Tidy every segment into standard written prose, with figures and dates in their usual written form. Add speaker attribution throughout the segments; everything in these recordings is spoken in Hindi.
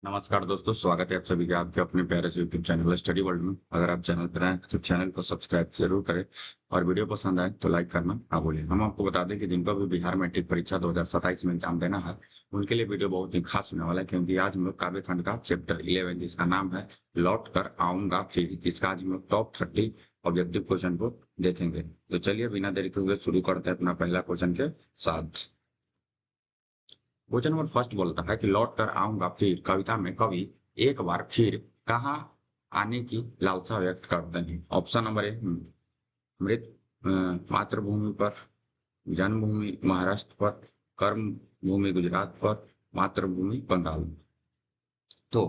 Speaker 1: नमस्कार दोस्तों, स्वागत है आप सभी का आपके अपने प्यारे से यूट्यूब चैनल स्टडी वर्ल्ड में। अगर आप चैनल पर आए तो चैनल को सब्सक्राइब जरूर करें और वीडियो पसंद आए तो लाइक करना ना भूलें। हम आपको बता दें कि जिनको भी बिहार मैट्रिक परीक्षा 2027 में एग्जाम देना है उनके लिए वीडियो बहुत ही खास होने वाला है, क्योंकि आज हम लोग काव्य खंड का चैप्टर 11 जिसका नाम है लौट कर आऊंगा फिर, जिसका आज हम लोग टॉप 30 ऑब्जेक्टिव क्वेश्चन को देखेंगे। तो चलिए बिना देरी के हुए शुरू करते हैं अपना पहला क्वेश्चन के साथ। क्वेश्चन नंबर फर्स्ट बोलता है कि लौट कर आऊंगा फिर कविता में कवि एक बार फिर कहाँ आने की लालसा व्यक्त करते हैं। ऑप्शन नंबर ए, मृत मातृभूमि पर, जन्मभूमि महाराष्ट्र पर, कर्म भूमि गुजरात पर, मातृभूमि बंगाल। तो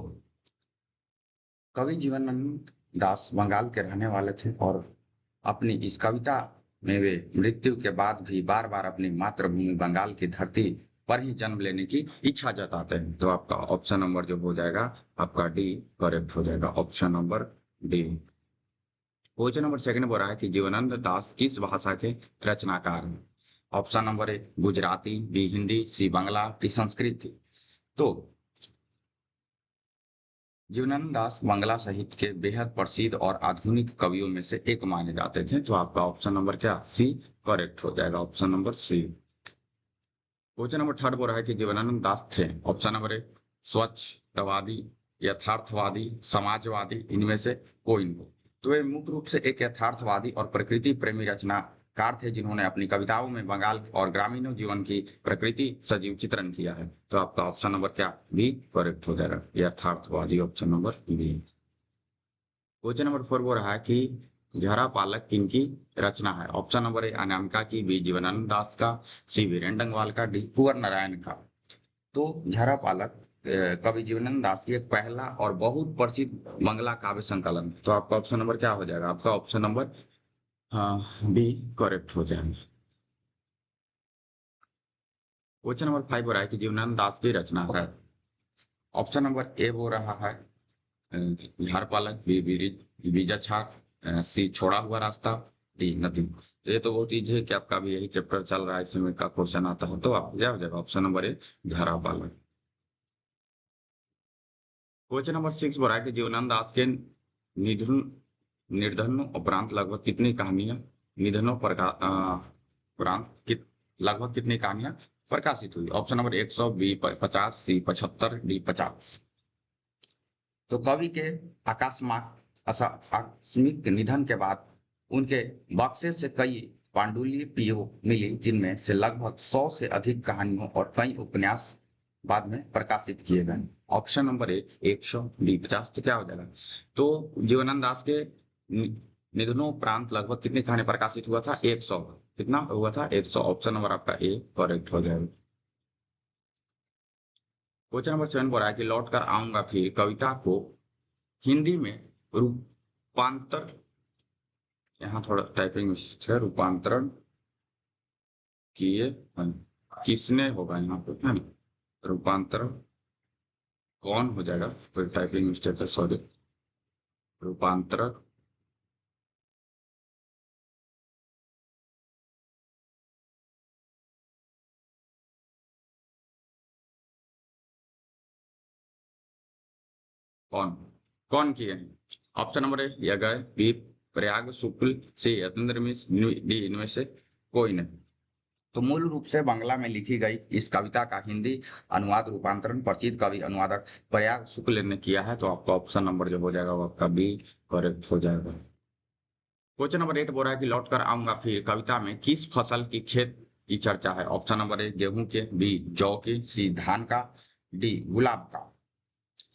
Speaker 1: कवि जीवनानंद दास बंगाल के रहने वाले थे और अपनी इस कविता में वे मृत्यु के बाद भी बार बार अपनी मातृभूमि बंगाल की धरती पर ही जन्म लेने की इच्छा जताते हैं। तो आपका ऑप्शन नंबर जो हो जाएगा आपका डी करेक्ट हो जाएगा, option number D. Question number second बोल रहा है कि जीवनानंद दास किस भाषा के रचनाकार हैं। Option number A Gujarati, B Hindi, C Bangla, D Sanskrit. तो जीवनानंद दास बांग्ला साहित्य के बेहद प्रसिद्ध और आधुनिक कवियों में से एक माने जाते थे। तो आपका ऑप्शन नंबर क्या सी करेक्ट हो जाएगा, option number C. Question number third बोल रहा है कि जीवनानंद दास थे ऑप्शन नंबर ए स्वच्छतावादी, यथार्थवादी, समाजवादी, इनमें से कोई नहीं। तो वे मुख्य रूप से एक यथार्थवादी और प्रकृति प्रेमी रचनाकार थे जिन्होंने अपनी कविताओं में बंगाल और ग्रामीण जीवन की प्रकृति सजीव चित्रण किया है। तो आपका ऑप्शन नंबर क्या बी करेक्ट हो जाएगा, यथार्थवादी, option number B. Question number four बोल रहा है कि झरा पालक किनकी रचना है। ऑप्शन नंबर ए अनामिका की, बी जीवनानंद दास का, सी वीरेन डंगवाल का, डी कुंवर नारायण का। तो झरा पालक कवि जीवनानंद दास की एक पहला और बहुत प्रसिद्ध बंगला काव्य संकलन। तो आपका ऑप्शन नंबर क्या हो जाएगा, आपका ऑप्शन नंबर बी करेक्ट हो जाएगा। क्वेश्चन नंबर फाइव हो रहा है कि जीवनानंद दास की रचना है। ऑप्शन नंबर ए हो रहा है झाड़ पालक, बी बीजा छाप, सी छोड़ा हुआ रास्ता, डी नदी। तो ये तो बहुत ईजी है कि आपका भी यही चैप्टर चल रहा है, इसमें का क्वेश्चन आता है। तो आप क्या हो जाएगा ऑप्शन नंबर ए झाड़ा पालक। क्वेश्चन नंबर सिक्स बोल रहा है कि जीवनानंद दास के निधन निर्धनों उपरांत लगभग कितनी कहानियां निधनों पर उपरांत लगभग कितनी कहानियां प्रकाशित हुई। ऑप्शन नंबर 100, बी 50, सी 75, डी 50। तो कवि के आकस्मिक निधन के बाद उनके बक्से से कई पांडुलिपियां मिली, जिनमें से लगभग 100 से अधिक कहानियों और कई उपन्यास बाद में प्रकाशित किए गए। ऑप्शन नंबर ए 100, डी 50। तो क्या हो जाएगा, तो जीवनानंद दास के निधनों उपरांत लगभग कितनी कहानी प्रकाशित हुआ था, 100। कितना हुआ था, 100। ऑप्शन नंबर आपका ए करेक्ट हो जाएगा। क्वेश्चन नंबर 7 बोल रहा है कि लौट कर आऊंगा फिर कविता को हिंदी में रूपांतर, यहाँ थोड़ा टाइपिंग मिस्टेक है, रूपांतरण किए किसने होगा यहाँ पे, है ना। रूपांतरण कौन हो जाएगा, कोई टाइपिंग मिस्टेक है, सॉरी। रूपांतरण कौन कौन किए हैं। ऑप्शन नंबर ए यज्ञ, बी प्रयाग शुक्ल, सी यतेंद्र मिश्र, डी इनमें से कोई नहीं। तो मूल रूप से बांग्ला में लिखी गई इस कविता का हिंदी अनुवाद रूपांतरण प्रसिद्ध कवि अनुवादक प्रयाग शुक्ल ने किया है। तो आपका ऑप्शन नंबर जो हो जाएगा वो आपका बी करेक्ट हो जाएगा। क्वेश्चन नंबर 8 बोल रहा है कि लौट कर आऊंगा फिर कविता में किस फसल की खेत की चर्चा है। ऑप्शन नंबर ए गेहूं के, बी जौ के, सी धान का, डी गुलाब का।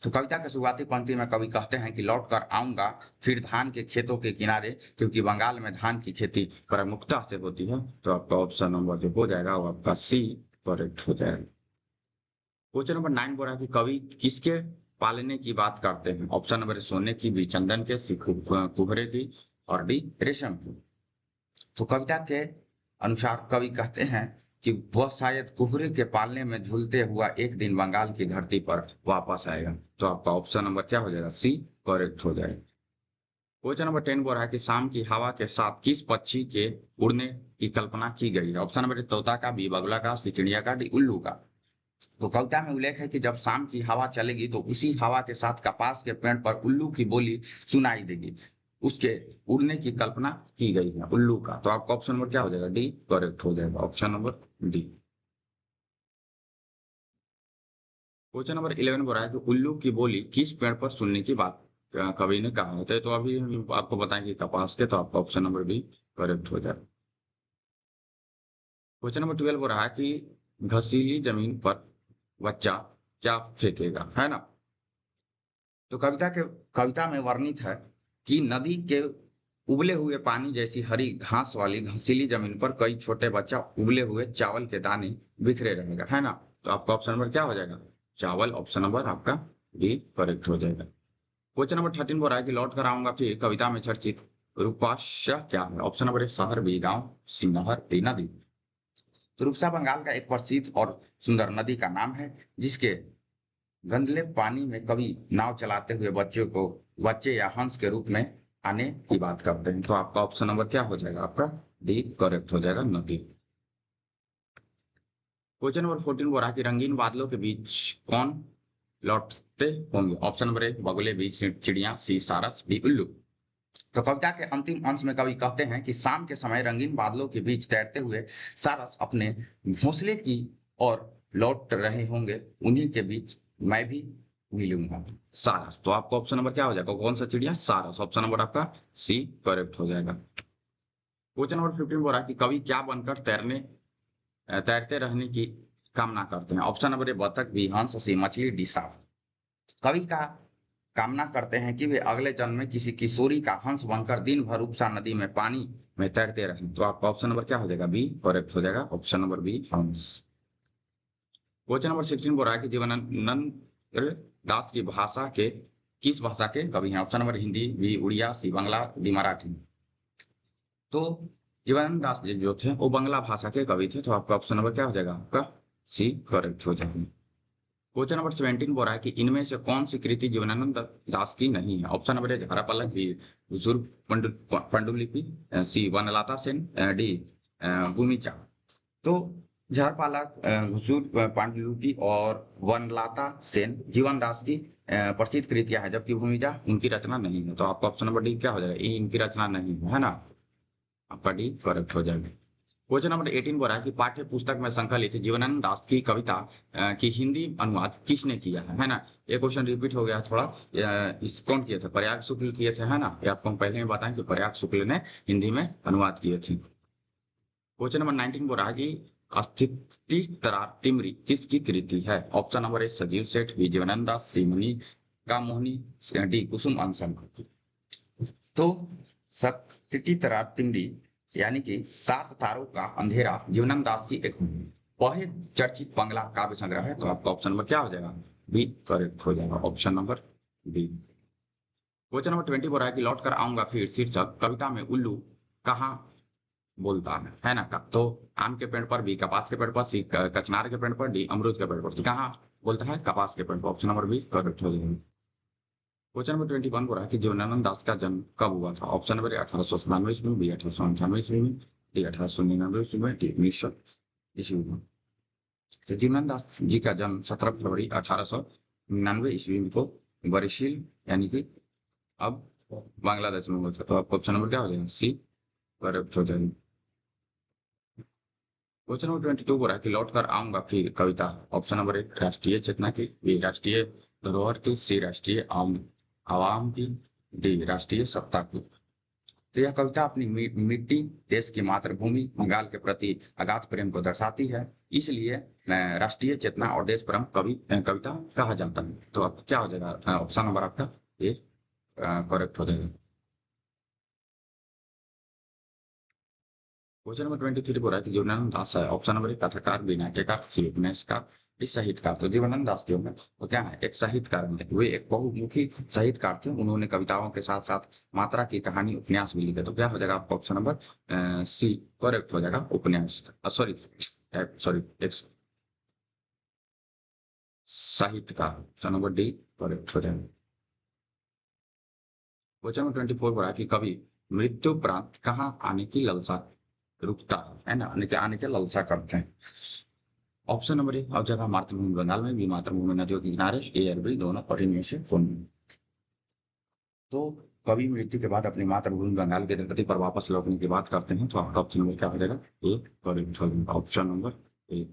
Speaker 1: तो कविता के शुरुआती पंक्ति में कवि कहते हैं कि लौट कर आऊंगा फिर धान के खेतों के किनारे, क्योंकि बंगाल में धान की खेती प्रमुखता से होती है। तो आपका ऑप्शन नंबर जो हो जाएगा वो आपका सी करेक्ट हो जाएगा। क्वेश्चन नंबर 9 बोल रहा है कि कवि किसके पालने की बात करते हैं। ऑप्शन नंबर सोने की, बी चंदन के, सी कुहरे की, और डी रेशम की। तो कविता के अनुसार कवि कहते हैं कि वह शायद कुहरे के पालने में झूलते हुआ एक दिन बंगाल की धरती पर वापस आएगा। तो आपका ऑप्शन नंबर क्या हो जाएगा, सी करेक्ट हो जाएगा। क्वेश्चन नंबर 10 बोल रहा है कि शाम की हवा के साथ किस पक्षी के उड़ने की कल्पना की गई है। ऑप्शन नंबर तोता का, बी बगुला का, सी चिड़िया का, डी उल्लू का। तो कविता में उल्लेख है कि जब शाम की हवा चलेगी तो उसी हवा के साथ कपास के पेड़ पर उल्लू की बोली सुनाई देगी, उसके उड़ने की कल्पना की गई है उल्लू का। तो आपका ऑप्शन नंबर क्या हो जाएगा? डी करेक्ट हो जाएगा, option number D. Question number 11 बोल रहा है कि उल्लू की बोली किस पेड़ पर सुनने की बात कवि ने कहा होता है। तो अभी हम आपको बताएंगे कपास के, तो आपका ऑप्शन नंबर बी करेक्ट हो जाएगा। क्वेश्चन नंबर 12 बोल रहा है कि घसीली जमीन पर बच्चा क्या फेंकेगा, है ना। तो कविता में वर्णित है कि नदी के उबले हुए पानी जैसी हरी घास वाली घसीली जमीन पर कई छोटे बच्चा उबले हुए चावल के दाने बिखरे रहेगा, है ना। तो आपका ऑप्शन नंबर क्या हो जाएगा? चावल, ऑप्शन नंबर आपका बी करेक्ट हो जाएगा। क्वेश्चन नंबर 13 बोल रहा है कि लौट कर आऊंगा फिर कविता में चर्चित रूपाशय क्या है। ऑप्शन नंबर ए शहर, बी गांव, सी नहर, डी नदी। तो रूपसा बंगाल का एक प्रसिद्ध और सुंदर नदी का नाम है, जिसके गंदले पानी में कवि नाव चलाते हुए बच्चे या हंस के रूप में आने की बात करते हैं। तो आपका ऑप्शन नंबर क्या हो जाएगा? आपका डी करेक्ट हो जाएगा, नदी। क्वेश्चन नंबर 14 बोल रहा है कि रंगीन बादलों के बीच कौन लौटते होंगे। ऑप्शन नंबर ए बगुले, बी चिड़िया, सी सारस, डी उल्लू। तो कविता के अंतिम अंश में कवि कहते हैं कि शाम के समय रंगीन बादलों के बीच तैरते हुए सारस अपने घोंसले की ओर लौट रहे होंगे, उन्हीं के बीच मैं भी मिलूंगा। सारस। तो आपका ऑप्शन नंबर क्या हो जाएगा? कौन सा चिड़िया? सारस, ऑप्शन नंबर आपका सी करेक्ट हो जाएगा। क्वेश्चन नंबर 15 बोल रहा है कि कवि क्या बनकर तैरते रहने की कामना करते हैं। ऑप्शन नंबर ए बतख, बी हंस, सी मछली, डी सांप। कवि का कामना करते हैं कि वे अगले जन्म में किसी किशोरी का हंस बनकर दिन भर उपसा नदी में पानी में तैरते रहें। तो आपका ऑप्शन नंबर क्या हो जाएगा? बी करेक्ट हो जाएगा, ऑप्शन नंबर बी हंस। क्वेश्चन नंबर 16 बोल रहा है कि जीवनानंद दास की भाषा के किस भाषा के कवि हैं। Option number Hindi, b Odia, c Bangla, d Marathi. तो जीवनानंद दास जी जो थे वो बांग्ला भाषा के कवि थे। तो आपका ऑप्शन नंबर क्या हो जाएगा? आपका सी करेक्ट हो जाएगा। क्वेश्चन नंबर 17 बोल रहा है कि इनमें से कौन सी कृति जीवनानंद दास की नहीं है। ऑप्शन नंबर ए झारापालक, बी हुजूर पांडुलिपि, सी वनलता सेन, डी भूमिचा। तो झारपालक, हुजूर पांडुलिपि और वनलता सेन जीवनदास की प्रसिद्ध कृतियां है, जबकि भूमिजा उनकी रचना नहीं है। तो आपका ऑप्शन नंबर डी क्या हो जाएगा? इनकी रचना नहीं है ना, आपका डी करेक्ट हो जाएगा। क्वेश्चन नंबर 18 बोल रहा है कि पाठ्य पुस्तक में संकलित जीवनानंद दास की कविता की हिंदी अनुवाद किसने किया है ना। ये क्वेश्चन रिपीट हो गया थोड़ा। इस कौन किए थे? प्रयाग शुक्ल किए थे, है ना। ये आपको हम पहले ही बताएं कि प्रयाग शुक्ल ने हिंदी में अनुवाद किए थे। क्वेश्चन नंबर 19 बोल रहा है कि अस्थिति तरार टिमरी किसकी कृति है। ऑप्शन नंबर ए सजीव सेठ, बी जीवनानंद दास, सी मुनि का मोहनी, डी कुसुम अंसन। तो सत्ती तरार टिमरी यानी कि सात तारों का अंधेरा जीवनानंद दास की एक बहुत चर्चित बांग्ला काव्य संग्रह है। तो आपका ऑप्शन नंबर क्या हो जाएगा? बी करेक्ट हो जाएगा, option number B. Question number 20 बोल रहा है कि लौट कर आऊंगा फिर शीर्षक कविता में उल्लू कहाँ बोलता है ना। का तो आम के पेड़ पर, बी कपास के पेड़ पर, सी कचनार के पेड़ पर, डी अमरूद के पेड़ पर। तो कहाँ बोलता है? कपास के पेड़ पर, ऑप्शन नंबर बी करेक्ट हो जाएगा। क्वेश्चन नंबर 21 बोल रहा है कि जीवनानंद दास का जन्म कब हुआ था। ऑप्शन नंबर ए 1897 ईस्वी में, बी 1898 ईस्वी में, डी 1899 ईस्वी में, डी 1900 ईस्वी में। तो जीवनानंद दास जी का जन्म 17 फरवरी 1899 ईस्वी को बरिशिल यानी कि अब बांग्लादेश में हुआ था। तो आपका ऑप्शन नंबर क्या हो जाएगा? सी करेक्ट हो जाएगा। क्वेश्चन नंबर 22 बोल रहा है कि लौट कर आऊंगा फिर कविता। ऑप्शन नंबर ए राष्ट्रीय चेतना की, बी राष्ट्रीय धरोहर की, सी राष्ट्रीय आवाम की, डी राष्ट्रीय सत्ता की। तो यह कविता अपनी मिट्टी, देश की मातृभूमि बंगाल के प्रति अगाध प्रेम को दर्शाती है, इसलिए राष्ट्रीय चेतना और देश प्रेम कविता कहा जाता है। तो अब क्या हो जाएगा? ऑप्शन नंबर आपका ये करेक्ट हो जाएगा। क्वेश्चन नंबर 23 बोल रहा है कि जीवनानंद दास है। ऑप्शन नंबर एक कथाकार, बी नाट्यकार, सी उपन्यासकार, डी साहित्यकार। तो जीवनानंद दास जो है वो क्या है? एक साहित्यकार है। वे एक बहुमुखी साहित्यकार थे। उन्होंने कविताओं के साथ साथ मात्रा की कहानी, उपन्यास भी लिखे। तो क्या हो जाएगा आपका ऑप्शन नंबर सी करेक्ट हो जाएगा, उपन्यास। सॉरी सॉरी एक साहित्यकार, ऑप्शन नंबर डी करेक्ट हो जाएगा। क्वेश्चन नंबर 24 बोला कि कवि मृत्यु प्रांत कहाँ आने की लालसा रुकता है ना, आने के लालसा करते हैं। ऑप्शन नंबर ए, अब जगह मातृभूमि बंगाल में, बी मातृभूमि नदियों के किनारे, ए अरबी, दोनों और इनमें से कौन नहीं? तो कवि मृत्यु के बाद अपनी मातृभूमि बंगाल की धरती पर वापस लौटने की बात करते हैं, तो आपका ऑप्शन नंबर क्या हो जाएगा? ए करेक्ट हो जाएगा, ऑप्शन नंबर ए।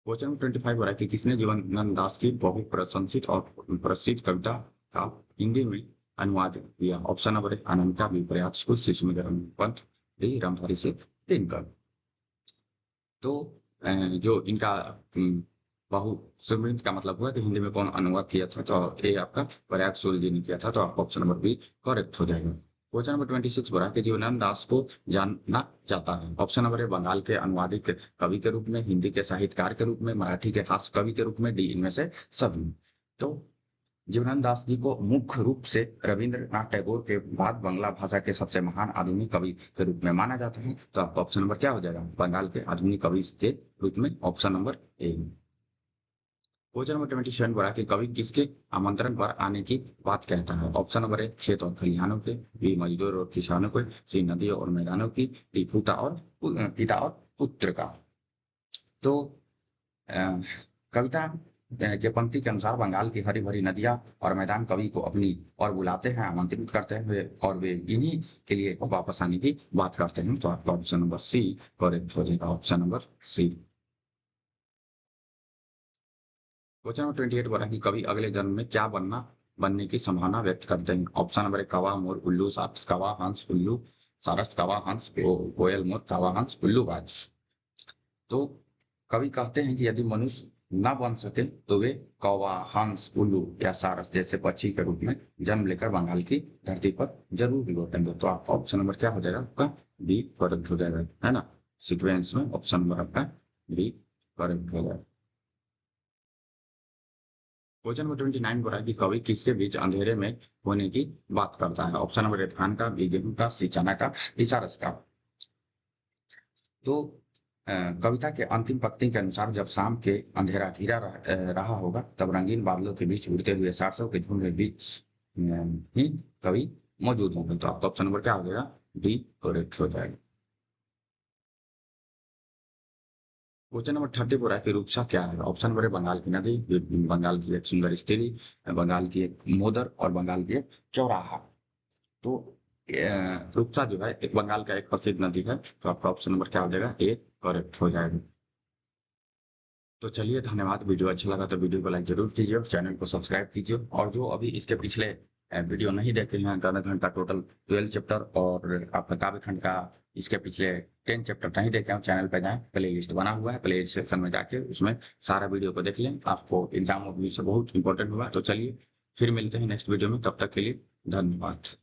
Speaker 1: क्वेश्चन नंबर 25 हो रहा है कि किसने जीवनानंद दास की बहु प्रशंसित और प्रसिद्ध कविता का हिंदी में अनुवाद किया? Option number a Anamika, b Prayag स्कूल, सी सुमिरन पंत, डी रामधारी सिंह दिनकर। तो जो इनका बहुसुमित का मतलब हुआ कि हिंदी में कौन अनुवाद किया था, तो ये आपका प्रयाग सूर्य जी ने किया था, तो आपका ऑप्शन नंबर बी करेक्ट हो जाएगा। क्वेश्चन नंबर 26 बोला कि जीवनानंद दास को जानना चाहता है। ऑप्शन नंबर ए बंगाल के अनुवादित कवि के रूप में, हिंदी के साहित्यकार के रूप में, मराठी के हास्य कवि के रूप में, डी इनमें से सभी। तो जीवनानंद दास जी को मुख्य रूप से रविंद्रनाथ टैगोर के बाद बांग्ला भाषा के सबसे महान आधुनिक कवि के रूप में माना जाता है, तो आपका ऑप्शन नंबर क्या हो जाएगा? बंगाल के आधुनिक कवि के रूप में, ऑप्शन नंबर ए। क्वेश्चन नंबर 27 बोला कि कवि किसके आमंत्रण पर आने की बात कहता है? ऑप्शन नंबर ए खेत और खलिहानों के, बी मजदूर और किसानों के, सी नदियों और मैदानों की, डी पिता और पुत्र का। तो अ, कविता के पंक्ति के अनुसार बंगाल की हरी भरी नदियां और मैदान कवि को अपनी और बुलाते हैं, आमंत्रित करते हैं, और वे इन्हीं के लिए वापस आने की बात करते हैं, तो आपका ऑप्शन नंबर सी करेक्ट हो जाएगा, option number C. Question number 28 बोला कि कवि अगले जन्म में क्या बनने की संभावना व्यक्त करते हैं? ऑप्शन नंबर एक कौवा, मोर, उल्लू, सारस, कौवा, हंस, उल्लू, सारस, कौवा, हंस, कोयल, मोर, कौवा, हंस, उल्लू, बाज। तो कवि कहते हैं कि यदि मनुष्य न बन सके तो वे कौवा, हंस, उल्लू या सारस जैसे पक्षी के रूप में जन्म लेकर बंगाल की धरती पर जरूर लौटेंगे, तो आपका ऑप्शन नंबर क्या हो जाएगा? आपका बी करेक्ट हो जाएगा, है ना? सीक्वेंस में ऑप्शन नंबर आपका बी करेक्ट हो जाएगा। क्वेश्चन नंबर 29 बोला है कि कवि किसके बीच अंधेरे में होने की बात करता है? ऑप्शन नंबर ए धान का, बी गेहूं का, सी चना का, डी सारस का। तो कविता के अंतिम पंक्ति के अनुसार जब शाम के अंधेरा घिरा रहा होगा, तब रंगीन बादलों के बीच उड़ते हुए सारसों के झुंड के बीच ही कवि मौजूद होंगे, तो आपका ऑप्शन नंबर क्या हो जाएगा? डी करेक्ट हो जाएगा। क्वेश्चन नंबर 30 बोला है कि रूपसा क्या है? ऑप्शन नंबर ए बंगाल की नदी, बंगाल की एक सुंदर स्त्री, बंगाल की एक मोदर, और बंगाल की एक चौराहा। तो रूपसा जो है एक बंगाल का एक प्रसिद्ध नदी है, तो आपका ऑप्शन नंबर क्या हो जाएगा? ए करेक्ट हो जाएगा। तो चलिए, धन्यवाद। वीडियो अच्छा लगा तो वीडियो को लाइक जरूर कीजिए और चैनल को सब्सक्राइब कीजिए, और जो अभी इसके पिछले वीडियो नहीं देखे हैं, गणित खंड का टोटल 12 चैप्टर और आपका काव्य खंड का इसके पिछले 10 चैप्टर नहीं देखे हैं, चैनल पे जाएं, प्ले लिस्ट बना हुआ है, प्ले लिस्ट सेक्शन में जाके उसमें सारा वीडियो को देख लें, आपको एग्जाम से बहुत इंपॉर्टेंट हुआ। तो चलिए फिर मिलते हैं नेक्स्ट वीडियो में, तब तक के लिए धन्यवाद।